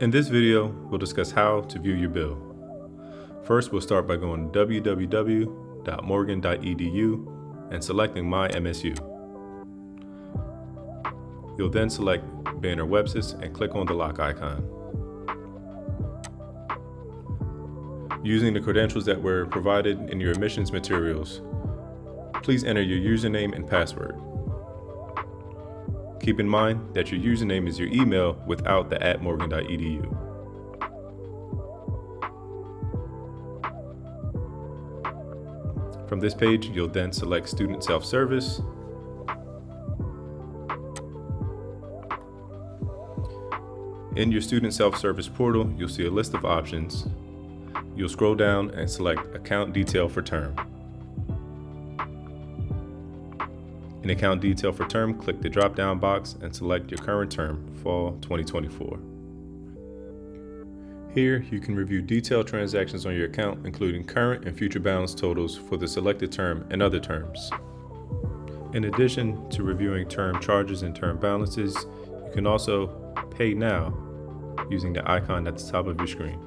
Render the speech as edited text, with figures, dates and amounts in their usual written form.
In this video, we'll discuss how to view your bill. First, we'll start by going to www.morgan.edu and selecting My MSU. You'll then select Banner WebSIS and click on the lock icon. Using the credentials that were provided in your admissions materials, please enter your username and password. Keep in mind that your username is your email without the @morgan.edu. From this page, you'll then select Student Self-Service. In your Student Self-Service portal, you'll see a list of options. You'll scroll down and select Account Detail for Term. In Account Detail for Term, click the drop-down box and select your current term, Fall 2024. Here, you can review detailed transactions on your account, including current and future balance totals for the selected term and other terms. In addition to reviewing term charges and term balances, you can also pay now using the icon at the top of your screen.